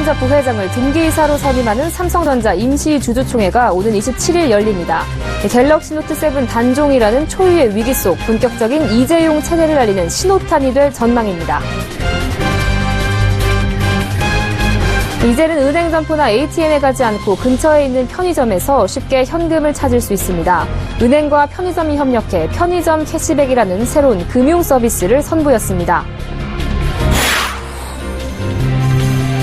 삼성전자 부회장을 등기이사로 선임하는 삼성전자 임시주주총회가 오는 27일 열립니다. 갤럭시 노트 7 단종이라는 초유의 위기 속 본격적인 이재용 체제를 알리는 신호탄이 될 전망입니다. 이제는 은행 점포나 ATM에 가지 않고 근처에 있는 편의점에서 쉽게 현금을 찾을 수 있습니다. 은행과 편의점이 협력해 편의점 캐시백이라는 새로운 금융 서비스를 선보였습니다.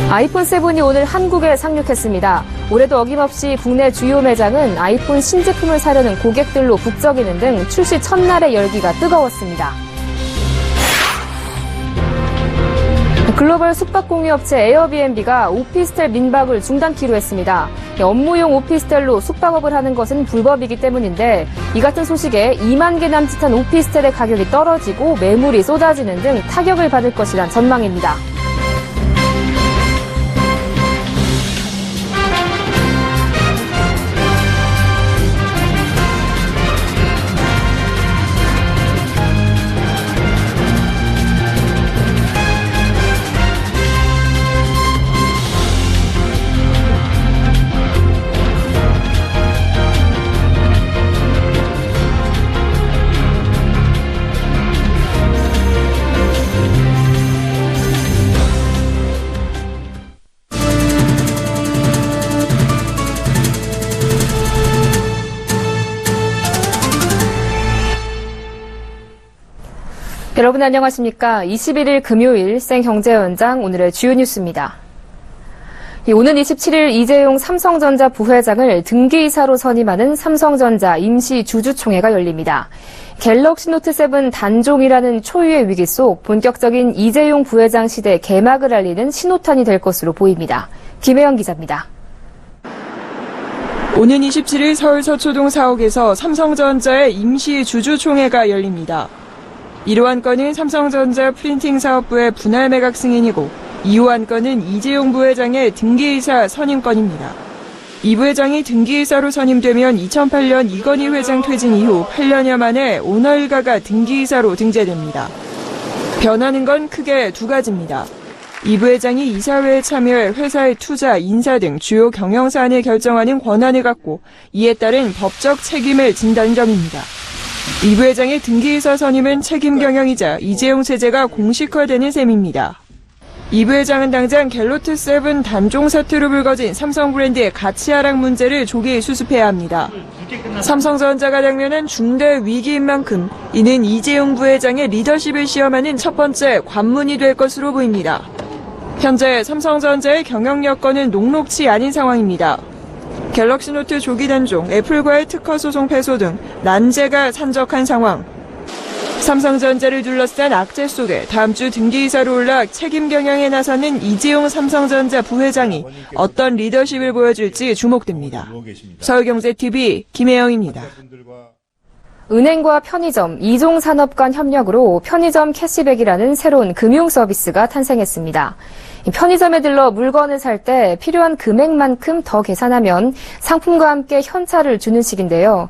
아이폰 7이 오늘 한국에 상륙했습니다. 올해도 어김없이 국내 주요 매장은 아이폰 신제품을 사려는 고객들로 북적이는 등 출시 첫날의 열기가 뜨거웠습니다. 글로벌 숙박공유업체 에어비앤비가 오피스텔 민박을 중단키로 했습니다. 업무용 오피스텔로 숙박업을 하는 것은 불법이기 때문인데 이 같은 소식에 2만 개 남짓한 오피스텔의 가격이 떨어지고 매물이 쏟아지는 등 타격을 받을 것이란 전망입니다. 여러분 안녕하십니까. 21일 금요일 생경제연장 오늘의 주요 뉴스입니다. 오는 27일 이재용 삼성전자 부회장을 등기이사로 선임하는 삼성전자 임시주주총회가 열립니다. 갤럭시 노트 7 단종이라는 초유의 위기 속 본격적인 이재용 부회장 시대 개막을 알리는 신호탄이 될 것으로 보입니다. 김혜영 기자입니다. 오는 27일 서울 서초동 사옥에서 삼성전자의 임시주주총회가 열립니다. 이호 안건은 삼성전자 프린팅 사업부의 분할 매각 승인이고 2호 안건은 이재용 부회장의 등기이사 선임건입니다. 이 부회장이 등기이사로 선임되면 2008년 이건희 회장 퇴진 이후 8년여 만에 오너 일가가 등기이사로 등재됩니다. 변하는 건 크게 두 가지입니다. 이 부회장이 이사회에 참여해 회사의 투자, 인사 등 주요 경영사안을 결정하는 권한을 갖고 이에 따른 법적 책임을 진다는 점입니다. 이 부회장의 등기이사 선임은 책임 경영이자 이재용 체제가 공식화되는 셈입니다. 이 부회장은 당장 갤로트 7 단종 사태로 불거진 삼성 브랜드의 가치 하락 문제를 조기 수습해야 합니다. 삼성전자가 당면한 중대 위기인 만큼 이는 이재용 부회장의 리더십을 시험하는 첫 번째 관문이 될 것으로 보입니다. 현재 삼성전자의 경영 여건은 녹록치 않은 상황입니다. 갤럭시 노트 조기 단종, 애플과의 특허 소송 패소 등 난제가 산적한 상황. 삼성전자를 둘러싼 악재 속에 다음 주 등기이사로 올라 책임 경영에 나서는 이재용 삼성전자 부회장이 어떤 리더십을 보여줄지 주목됩니다. 서울경제TV 김혜영입니다. 은행과 편의점, 이종 산업 간 협력으로 편의점 캐시백이라는 새로운 금융 서비스가 탄생했습니다. 편의점에 들러 물건을 살 때 필요한 금액만큼 더 계산하면 상품과 함께 현찰을 주는 식인데요.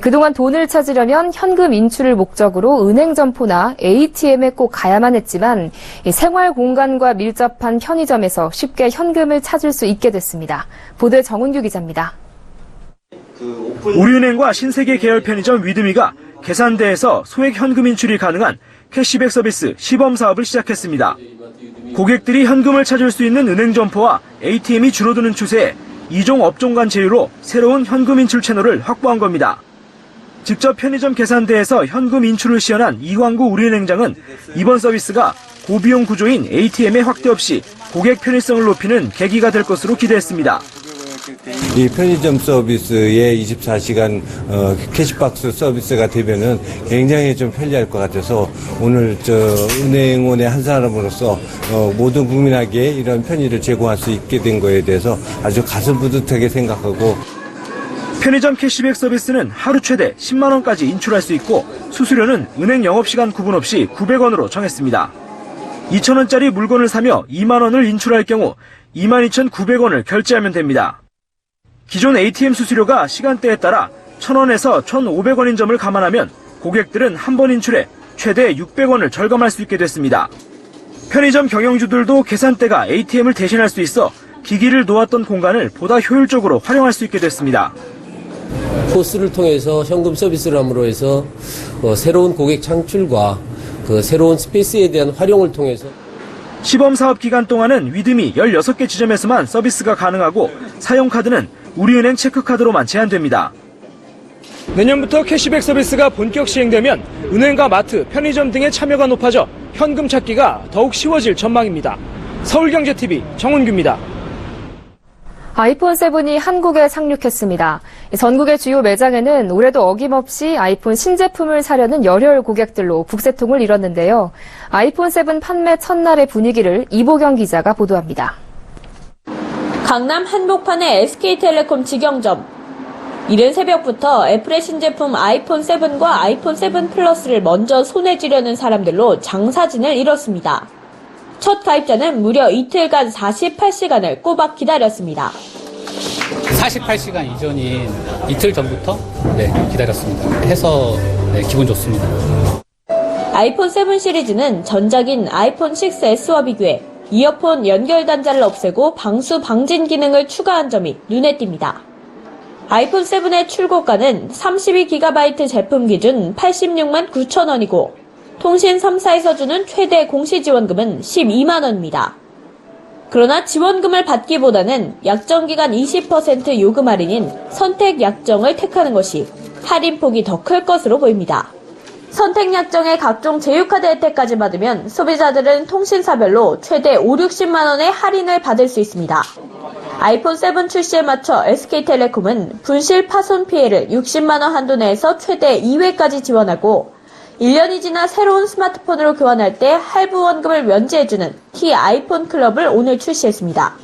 그동안 돈을 찾으려면 현금 인출을 목적으로 은행 점포나 ATM에 꼭 가야만 했지만 생활 공간과 밀접한 편의점에서 쉽게 현금을 찾을 수 있게 됐습니다. 보도에 정은규 기자입니다. 우리은행과 신세계 계열 편의점 위드미가 계산대에서 소액 현금 인출이 가능한 캐시백 서비스 시범 사업을 시작했습니다. 고객들이 현금을 찾을 수 있는 은행 점포와 ATM이 줄어드는 추세에 이종 업종 간 제휴로 새로운 현금 인출 채널을 확보한 겁니다. 직접 편의점 계산대에서 현금 인출을 시연한 이광구 우리은행장은 이번 서비스가 고비용 구조인 ATM의 확대 없이 고객 편의성을 높이는 계기가 될 것으로 기대했습니다. 이 편의점 서비스의 24시간 캐시박스 서비스가 되면은 굉장히 좀 편리할 것 같아서 오늘 은행원의 한 사람으로서 모든 국민에게 이런 편의를 제공할 수 있게 된 거에 대해서 아주 가슴 뿌듯하게 생각하고. 편의점 캐시백 서비스는 하루 최대 10만 원까지 인출할 수 있고 수수료는 은행 영업시간 구분 없이 900원으로 정했습니다. 2,000원짜리 물건을 사며 2만 원을 인출할 경우 22,900원을 결제하면 됩니다. 기존 ATM 수수료가 시간대에 따라 1,000원에서 1,500원인 점을 감안하면 고객들은 한 번 인출에 최대 600원을 절감할 수 있게 됐습니다. 편의점 경영주들도 계산대가 ATM을 대신할 수 있어 기기를 놓았던 공간을 보다 효율적으로 활용할 수 있게 됐습니다. 포스를 통해서 현금 서비스를 함으로 해서 새로운 고객 창출과 새로운 스페이스에 대한 활용을 통해서 시범 사업 기간 동안은 위드미 16개 지점에서만 서비스가 가능하고 사용카드는 우리은행 체크카드로만 제한됩니다. 내년부터 캐시백 서비스가 본격 시행되면 은행과 마트, 편의점 등의 참여가 높아져 현금 찾기가 더욱 쉬워질 전망입니다. 서울경제TV 정은규입니다. 아이폰 7이 한국에 상륙했습니다. 전국의 주요 매장에는 올해도 어김없이 아이폰 신제품을 사려는 열혈 고객들로 북새통을 이뤘는데요. 아이폰 7 판매 첫날의 분위기를 이보경 기자가 보도합니다. 강남 한복판의 SK텔레콤 직영점. 이른 새벽부터 애플의 신제품 아이폰 7과 아이폰 7 플러스를 먼저 손에 쥐려는 사람들로 장사진을 이뤘습니다. 첫 가입자는 무려 이틀간 48시간을 꼬박 기다렸습니다. 48시간 이전인 이틀 전부터 기다렸습니다. 해서 기분 좋습니다. 아이폰 7 시리즈는 전작인 아이폰 6S와 비교해 이어폰 연결 단자를 없애고 방수 방진 기능을 추가한 점이 눈에 띕니다. 아이폰 7의 출고가는 32GB 제품 기준 86만 9천 원이고 통신 3사에서 주는 최대 공시지원금은 12만 원입니다. 그러나 지원금을 받기보다는 약정기간 20% 요금 할인인 선택 약정을 택하는 것이 할인폭이 더 클 것으로 보입니다. 선택 약정의 각종 제휴카드 혜택까지 받으면 소비자들은 통신사별로 최대 5, 60만 원의 할인을 받을 수 있습니다. 아이폰 7 출시에 맞춰 SK텔레콤은 분실 파손 피해를 60만 원 한도 내에서 최대 2회까지 지원하고 1년이 지나 새로운 스마트폰으로 교환할 때 할부 원금을 면제해주는 T 아이폰 클럽을 오늘 출시했습니다.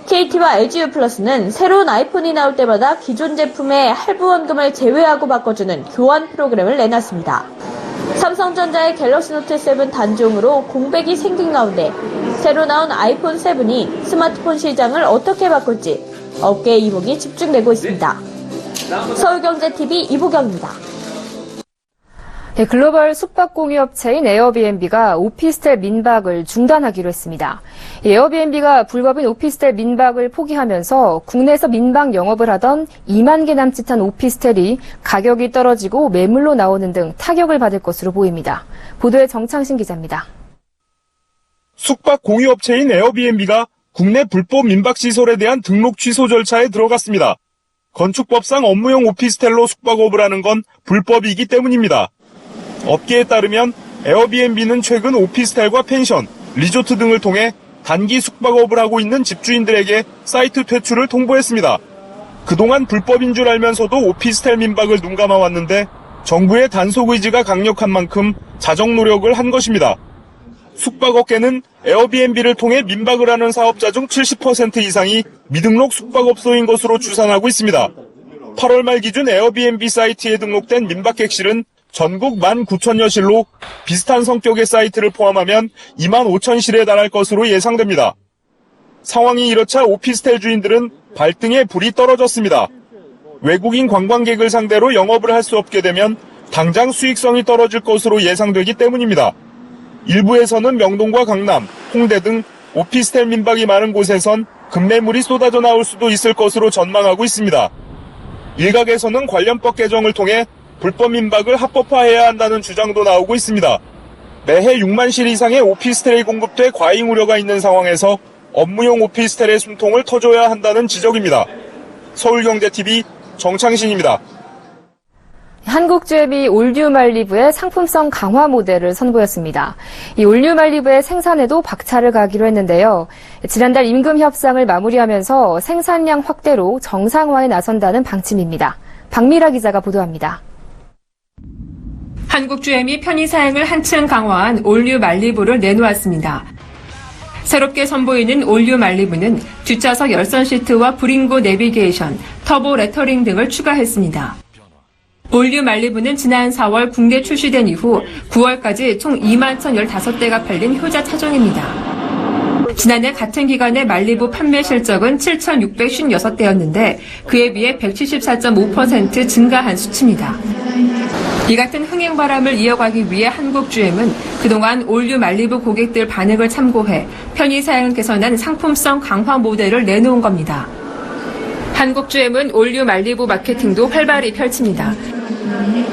KT와 LGU 플러스는 새로운 아이폰이 나올 때마다 기존 제품의 할부 원금을 제외하고 바꿔주는 교환 프로그램을 내놨습니다. 삼성전자의 갤럭시 노트 7 단종으로 공백이 생긴 가운데 새로 나온 아이폰 7이 스마트폰 시장을 어떻게 바꿀지 업계 이목이 집중되고 있습니다. 서울경제TV 이보경입니다. 글로벌 숙박공유업체인 에어비앤비가 오피스텔 민박을 중단하기로 했습니다. 에어비앤비가 불법인 오피스텔 민박을 포기하면서 국내에서 민박 영업을 하던 2만 개 남짓한 오피스텔이 가격이 떨어지고 매물로 나오는 등 타격을 받을 것으로 보입니다. 보도에 정창신 기자입니다. 숙박 공유업체인 에어비앤비가 국내 불법 민박시설에 대한 등록 취소 절차에 들어갔습니다. 건축법상 업무용 오피스텔로 숙박업을 하는 건 불법이기 때문입니다. 업계에 따르면 에어비앤비는 최근 오피스텔과 펜션, 리조트 등을 통해 단기 숙박업을 하고 있는 집주인들에게 사이트 퇴출을 통보했습니다. 그동안 불법인 줄 알면서도 오피스텔 민박을 눈감아왔는데 정부의 단속 의지가 강력한 만큼 자정 노력을 한 것입니다. 숙박업계는 에어비앤비를 통해 민박을 하는 사업자 중 70% 이상이 미등록 숙박업소인 것으로 추산하고 있습니다. 8월 말 기준 에어비앤비 사이트에 등록된 민박 객실은 전국 19,000여 실로 비슷한 성격의 사이트를 포함하면 25,000실에 달할 것으로 예상됩니다. 상황이 이렇자 오피스텔 주인들은 발등에 불이 떨어졌습니다. 외국인 관광객을 상대로 영업을 할 수 없게 되면 당장 수익성이 떨어질 것으로 예상되기 때문입니다. 일부에서는 명동과 강남, 홍대 등 오피스텔 민박이 많은 곳에선 급매물이 쏟아져 나올 수도 있을 것으로 전망하고 있습니다. 일각에서는 관련법 개정을 통해 불법 민박을 합법화해야 한다는 주장도 나오고 있습니다. 매해 6만 실 이상의 오피스텔이 공급돼 과잉 우려가 있는 상황에서 업무용 오피스텔의 숨통을 터줘야 한다는 지적입니다. 서울경제TV 정창신입니다. 한국주엠이 올뉴 말리부의 상품성 강화 모델을 선보였습니다. 이 올뉴 말리부의 생산에도 박차를 가기로 했는데요. 지난달 임금 협상을 마무리하면서 생산량 확대로 정상화에 나선다는 방침입니다. 박미라 기자가 보도합니다. 한국주엠이 편의 사양을 한층 강화한 올뉴 말리부를 내놓았습니다. 새롭게 선보이는 올뉴 말리부는 뒷좌석 열선 시트와 브링고 내비게이션, 터보 레터링 등을 추가했습니다. 올뉴 말리부는 지난 4월 국내 출시된 이후 9월까지 총 21,015대가 팔린 효자 차종입니다. 지난해 같은 기간의 말리부 판매 실적은 7,656대였는데 그에 비해 174.5% 증가한 수치입니다. 이 같은 흥행 바람을 이어가기 위해 한국GM은 그동안 올류 말리부 고객들 반응을 참고해 편의 사양을 개선한 상품성 강화 모델을 내놓은 겁니다. 한국GM은 올류 말리부 마케팅도 활발히 펼칩니다.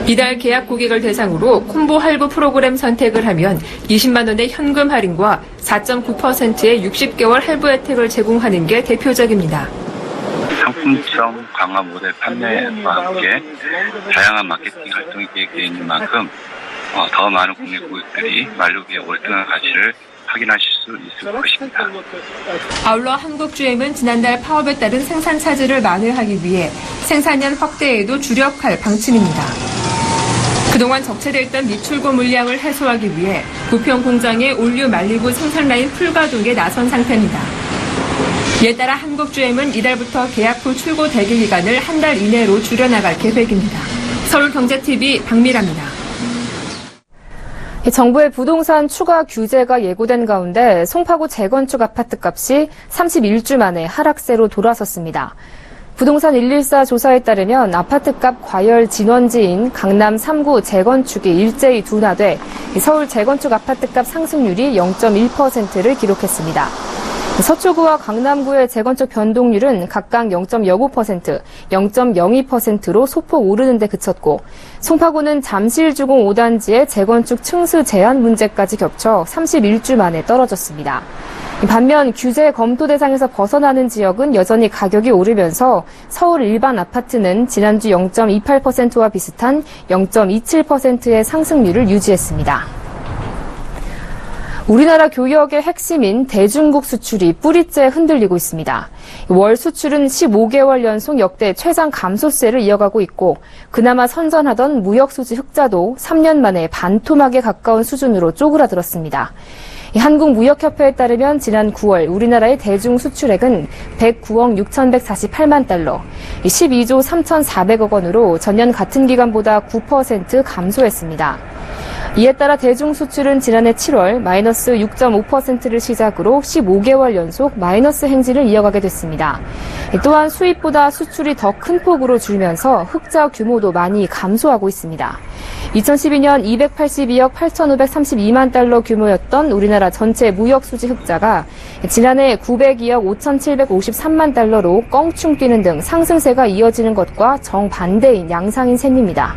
이달 계약 고객을 대상으로 콤보 할부 프로그램 선택을 하면 20만 원의 현금 할인과 4.9%의 60개월 할부 혜택을 제공하는 게 대표적입니다. 상품성 강화 모델 판매와 함께 다양한 마케팅 활동이 계획되어 있는 만큼 더 많은 국내 고객들이 말리부의 월등한 가치를 확인하실 수 있을 것입니다. 아울러 한국GM은 지난달 파업에 따른 생산 차질을 만회하기 위해 생산량 확대에도 주력할 방침입니다. 그동안 적체되어 있던 미출고 물량을 해소하기 위해 부평 공장의 올류 말리부 생산 라인 풀가동에 나선 상태입니다. 이에 따라 한국GM은 이달부터 계약 후 출고 대기 기간을 한 달 이내로 줄여나갈 계획입니다. 서울경제TV 박미라입니다. 정부의 부동산 추가 규제가 예고된 가운데 송파구 재건축 아파트값이 31주 만에 하락세로 돌아섰습니다. 부동산 114 조사에 따르면 아파트값 과열 진원지인 강남 3구 재건축이 일제히 둔화돼 서울 재건축 아파트값 상승률이 0.1%를 기록했습니다. 서초구와 강남구의 재건축 변동률은 각각 0.09%, 0.02%로 소폭 오르는 데 그쳤고 송파구는 잠실주공 5단지의 재건축 층수 제한 문제까지 겹쳐 31주 만에 떨어졌습니다. 반면 규제 검토 대상에서 벗어나는 지역은 여전히 가격이 오르면서 서울 일반 아파트는 지난주 0.28%와 비슷한 0.27%의 상승률을 유지했습니다. 우리나라 교역의 핵심인 대중국 수출이 뿌리째 흔들리고 있습니다. 월 수출은 15개월 연속 역대 최장 감소세를 이어가고 있고 그나마 선전하던 무역수지 흑자도 3년 만에 반토막에 가까운 수준으로 쪼그라들었습니다. 한국무역협회에 따르면 지난 9월 우리나라의 대중 수출액은 109억 6,148만 달러, 12조 3,400억 원으로 전년 같은 기간보다 9% 감소했습니다. 이에 따라 대중 수출은 지난해 7월 마이너스 6.5%를 시작으로 15개월 연속 마이너스 행진을 이어가게 됐습니다. 또한 수입보다 수출이 더 큰 폭으로 줄면서 흑자 규모도 많이 감소하고 있습니다. 2012년 282억 8,532만 달러 규모였던 우리나라 전체 무역수지 흑자가 지난해 902억 5,753만 달러로 껑충 뛰는 등 상승세가 이어지는 것과 정반대인 양상인 셈입니다.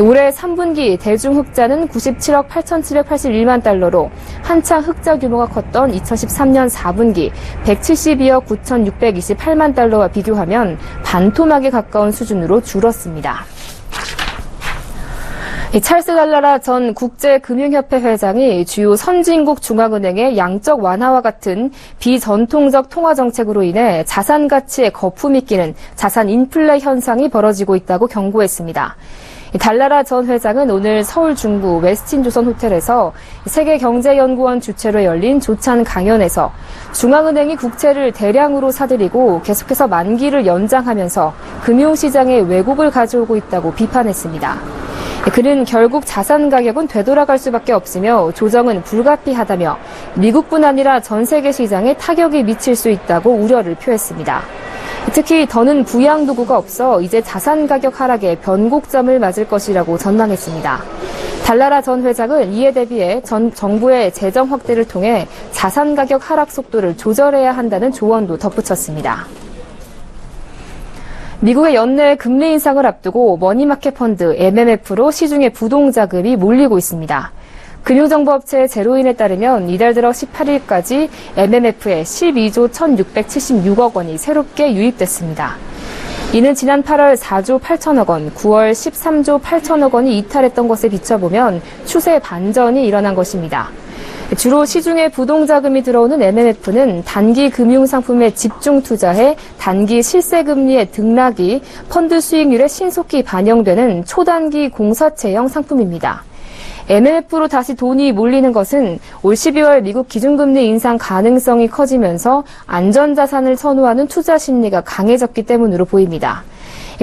올해 3분기 대중 흑자는 97억 8,781만 달러로 한창 흑자 규모가 컸던 2013년 4분기 172억 9,628만 달러와 비교하면 반토막에 가까운 수준으로 줄었습니다. 찰스 달라라 전 국제금융협회 회장이 주요 선진국 중앙은행의 양적 완화와 같은 비전통적 통화 정책으로 인해 자산 가치에 거품이 끼는 자산 인플레 현상이 벌어지고 있다고 경고했습니다. 달라라 전 회장은 오늘 서울 중구 웨스틴조선 호텔에서 세계경제연구원 주최로 열린 조찬 강연에서 중앙은행이 국채를 대량으로 사들이고 계속해서 만기를 연장하면서 금융시장에 왜곡을 가져오고 있다고 비판했습니다. 그는 결국 자산 가격은 되돌아갈 수밖에 없으며 조정은 불가피하다며 미국뿐 아니라 전 세계 시장에 타격이 미칠 수 있다고 우려를 표했습니다. 특히 더는 부양 도구가 없어 이제 자산 가격 하락에 변곡점을 맞을 것이라고 전망했습니다. 달라라 전 회장은 이에 대비해 정부의 재정 확대를 통해 자산 가격 하락 속도를 조절해야 한다는 조언도 덧붙였습니다. 미국의 연내 금리 인상을 앞두고 머니마켓 펀드 MMF로 시중에 부동자금이 몰리고 있습니다. 금융정보업체 제로인에 따르면 이달 들어 18일까지 MMF에 12조 1,676억 원이 새롭게 유입됐습니다. 이는 지난 8월 4조 8천억 원, 9월 13조 8천억 원이 이탈했던 것에 비춰보면 추세 반전이 일어난 것입니다. 주로 시중에 부동자금이 들어오는 MMF는 단기 금융상품에 집중 투자해 단기 실세금리의 등락이 펀드 수익률에 신속히 반영되는 초단기 공사채형 상품입니다. MMF로 다시 돈이 몰리는 것은 올 12월 미국 기준금리 인상 가능성이 커지면서 안전자산을 선호하는 투자 심리가 강해졌기 때문으로 보입니다.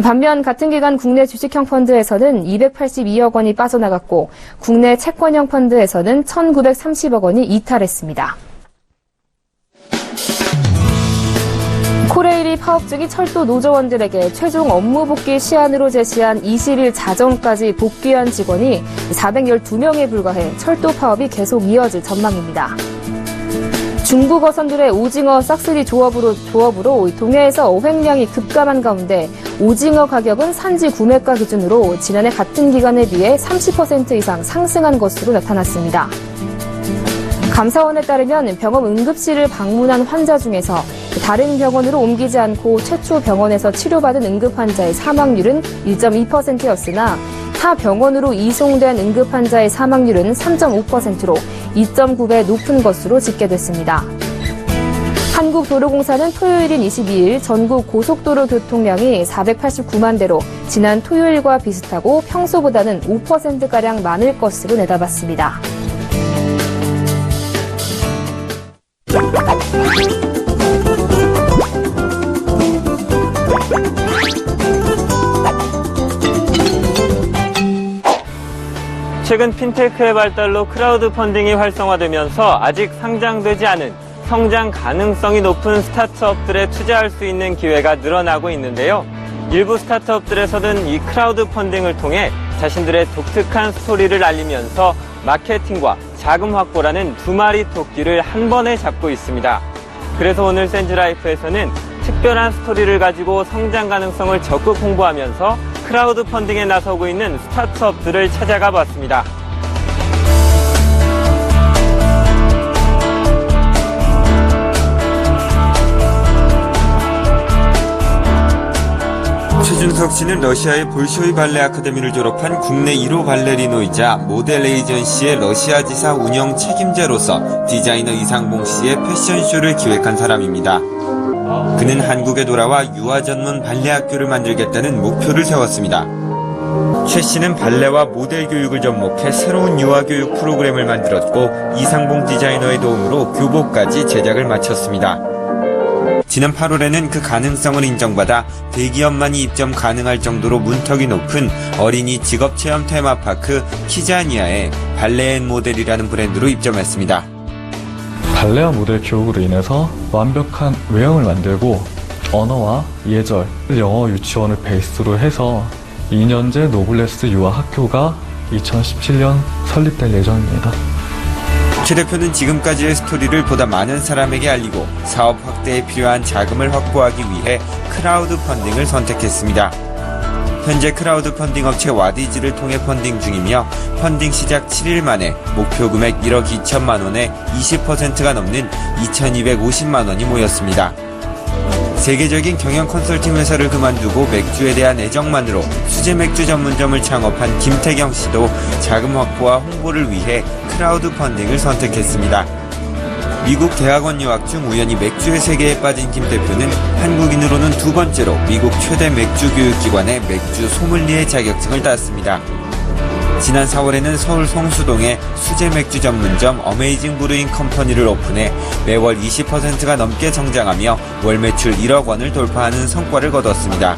반면 같은 기간 국내 주식형 펀드에서는 282억 원이 빠져나갔고 국내 채권형 펀드에서는 1,930억 원이 이탈했습니다. 코레일이 파업 중인 철도 노조원들에게 최종 업무 복귀 시한으로 제시한 20일 자정까지 복귀한 직원이 412명에 불과해 철도 파업이 계속 이어질 전망입니다. 중국 어선들의 오징어 싹쓸이 조업으로 동해에서 어획량이 급감한 가운데 오징어 가격은 산지 구매가 기준으로 지난해 같은 기간에 비해 30% 이상 상승한 것으로 나타났습니다. 감사원에 따르면 병원 응급실을 방문한 환자 중에서 다른 병원으로 옮기지 않고 최초 병원에서 치료받은 응급 환자의 사망률은 1.2%였으나 타 병원으로 이송된 응급 환자의 사망률은 3.5%로 2.9배 높은 것으로 집계됐습니다. 한국도로공사는 토요일인 22일 전국 고속도로 교통량이 489만 대로 지난 토요일과 비슷하고 평소보다는 5%가량 많을 것으로 내다봤습니다. 최근 핀테크의 발달로 크라우드 펀딩이 활성화되면서 아직 상장되지 않은 성장 가능성이 높은 스타트업들에 투자할 수 있는 기회가 늘어나고 있는데요. 일부 스타트업들에서는 이 크라우드 펀딩을 통해 자신들의 독특한 스토리를 알리면서 마케팅과 자금 확보라는 두 마리 토끼를 한 번에 잡고 있습니다. 그래서 오늘 센즈라이프에서는 특별한 스토리를 가지고 성장 가능성을 적극 홍보하면서 크라우드 펀딩에 나서고 있는 스타트업들을 찾아가 봤습니다. 최준석 씨는 러시아의 볼쇼이 발레 아카데미를 졸업한 국내 1호 발레리노이자 모델 에이전시의 러시아 지사 운영 책임자로서 디자이너 이상봉 씨의 패션쇼를 기획한 사람입니다. 그는 한국에 돌아와 유아 전문 발레 학교를 만들겠다는 목표를 세웠습니다. 최 씨는 발레와 모델 교육을 접목해 새로운 유아 교육 프로그램을 만들었고 이상봉 디자이너의 도움으로 교복까지 제작을 마쳤습니다. 지난 8월에는 그 가능성을 인정받아 대기업만이 입점 가능할 정도로 문턱이 높은 어린이 직업체험 테마파크 키자니아에 발레 앤 모델이라는 브랜드로 입점했습니다. 발레와 모델 교육으로 인해서 완벽한 외형을 만들고 언어와 예절, 영어 유치원을 베이스로 해서 2년제 노블레스 유아 학교가 2017년 설립될 예정입니다. 최 대표는 지금까지의 스토리를 보다 많은 사람에게 알리고 사업 확대에 필요한 자금을 확보하기 위해 크라우드 펀딩을 선택했습니다. 현재 크라우드 펀딩 업체 와디즈를 통해 펀딩 중이며 펀딩 시작 7일 만에 목표 금액 1억 2천만 원에 20%가 넘는 2,250만 원이 모였습니다. 세계적인 경영 컨설팅 회사를 그만두고 맥주에 대한 애정만으로 수제 맥주 전문점을 창업한 김태경 씨도 자금 확보와 홍보를 위해 크라우드 펀딩을 선택했습니다. 미국 대학원 유학 중 우연히 맥주의 세계에 빠진 김 대표는 한국인으로는 두 번째로 미국 최대 맥주 교육기관의 맥주 소믈리에 자격증을 땄습니다. 지난 4월에는 서울 성수동에 수제 맥주 전문점 어메이징 브루잉 컴퍼니를 오픈해 매월 20%가 넘게 성장하며 월 매출 1억 원을 돌파하는 성과를 거뒀습니다.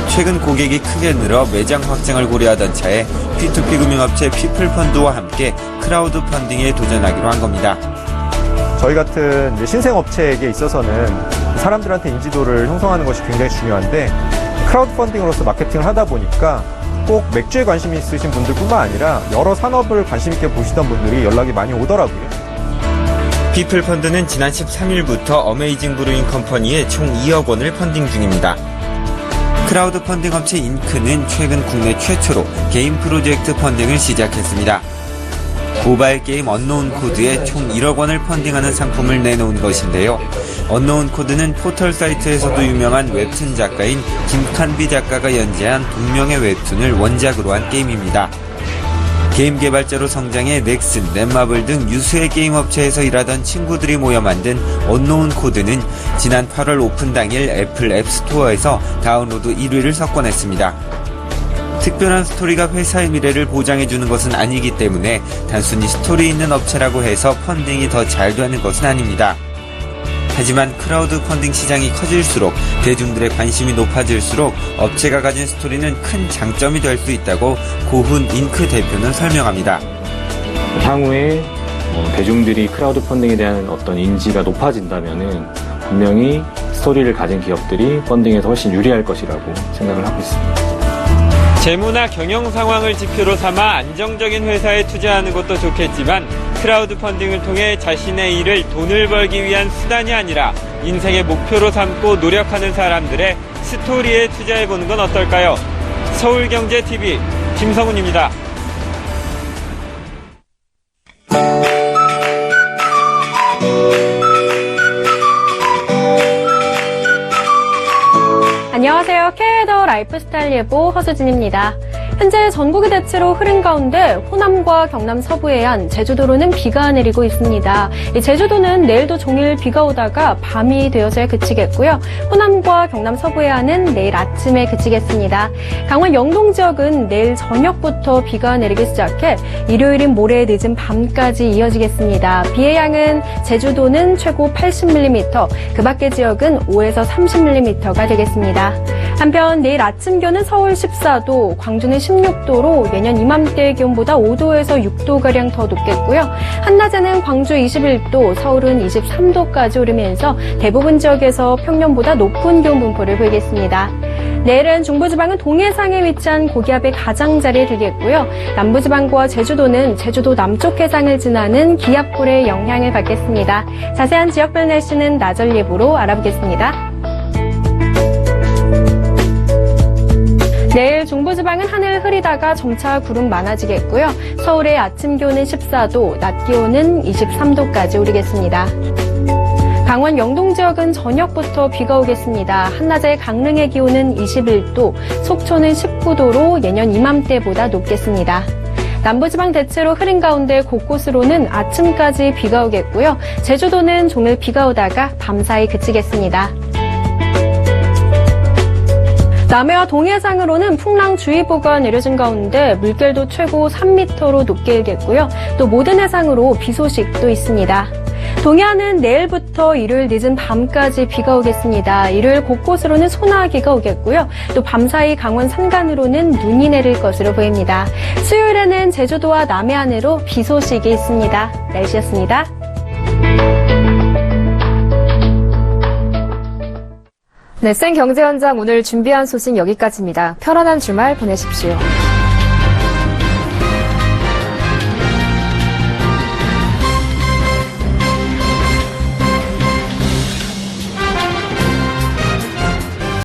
최근 고객이 크게 늘어 매장 확장을 고려하던 차에 P2P 금융업체 피플펀드와 함께 크라우드 펀딩에 도전하기로 한 겁니다. 저희 같은 이제 신생업체에게 있어서는 사람들한테 인지도를 형성하는 것이 굉장히 중요한데 크라우드 펀딩으로서 마케팅을 하다 보니까 꼭 맥주에 관심이 있으신 분들뿐만 아니라 여러 산업을 관심 있게 보시던 분들이 연락이 많이 오더라고요. 피플펀드는 지난 13일부터 어메이징 브루잉 컴퍼니에 총 2억 원을 펀딩 중입니다. 크라우드 펀딩 업체 인크는 최근 국내 최초로 게임 프로젝트 펀딩을 시작했습니다. 모바일 게임 언노운 코드에 총 1억 원을 펀딩하는 상품을 내놓은 것인데요. 언노운 코드는 포털 사이트에서도 유명한 웹툰 작가인 김칸비 작가가 연재한 동명의 웹툰을 원작으로 한 게임입니다. 게임 개발자로 성장해 넥슨, 넷마블 등 유수의 게임 업체에서 일하던 친구들이 모여 만든 언노운 코드는 지난 8월 오픈 당일 애플 앱스토어에서 다운로드 1위를 석권했습니다. 특별한 스토리가 회사의 미래를 보장해주는 것은 아니기 때문에 단순히 스토리 있는 업체라고 해서 펀딩이 더 잘 되는 것은 아닙니다. 하지만 크라우드 펀딩 시장이 커질수록 대중들의 관심이 높아질수록 업체가 가진 스토리는 큰 장점이 될 수 있다고 고훈 인크 대표는 설명합니다. 향후에 대중들이 크라우드 펀딩에 대한 어떤 인지가 높아진다면은 분명히 스토리를 가진 기업들이 펀딩에서 훨씬 유리할 것이라고 생각을 하고 있습니다. 재무나 경영 상황을 지표로 삼아 안정적인 회사에 투자하는 것도 좋겠지만 크라우드 펀딩을 통해 자신의 일을 돈을 벌기 위한 수단이 아니라 인생의 목표로 삼고 노력하는 사람들의 스토리에 투자해보는 건 어떨까요? 서울경제TV 김성훈입니다. 안녕하세요. K웨더 라이프스타일 예보 허수진입니다. 현재 전국이 대체로 흐린 가운데 호남과 경남 서부 해안, 제주도로는 비가 내리고 있습니다. 제주도는 내일도 종일 비가 오다가 밤이 되어서야 그치겠고요. 호남과 경남 서부 해안은 내일 아침에 그치겠습니다. 강원 영동 지역은 내일 저녁부터 비가 내리기 시작해 일요일인 모레 늦은 밤까지 이어지겠습니다. 비의 양은 제주도는 최고 80mm, 그 밖의 지역은 5에서 30mm가 되겠습니다. 한편 내일 아침 기온은 서울 14도, 광주는 16도로 예년 이맘때 기온보다 5도에서 6도가량 더 높겠고요. 한낮에는 광주 21도, 서울은 23도까지 오르면서 대부분 지역에서 평년보다 높은 기온 분포를 보이겠습니다. 내일은 중부지방은 동해상에 위치한 고기압의 가장자리에 들겠고요. 남부지방과 제주도는 제주도 남쪽 해상을 지나는 기압골의 영향을 받겠습니다. 자세한 지역별 날씨는 나절 예보로 알아보겠습니다. 내일 중부지방은 하늘 흐리다가 점차 구름 많아지겠고요. 서울의 아침 기온은 14도, 낮 기온은 23도까지 오르겠습니다. 강원 영동 지역은 저녁부터 비가 오겠습니다. 한낮에 강릉의 기온은 21도, 속초는 19도로 예년 이맘때보다 높겠습니다. 남부지방 대체로 흐린 가운데 곳곳으로는 아침까지 비가 오겠고요. 제주도는 종일 비가 오다가 밤사이 그치겠습니다. 남해와 동해상으로는 풍랑주의보가 내려진 가운데 물결도 최고 3m로 높게 일겠고요. 또 모든 해상으로 비 소식도 있습니다. 동해안은 내일부터 일요일 늦은 밤까지 비가 오겠습니다. 일요일 곳곳으로는 소나기가 오겠고요. 또 밤사이 강원 산간으로는 눈이 내릴 것으로 보입니다. 수요일에는 제주도와 남해안으로 비 소식이 있습니다. 날씨였습니다. 네, 생경제 현장 오늘 준비한 소식 여기까지입니다. 편안한 주말 보내십시오.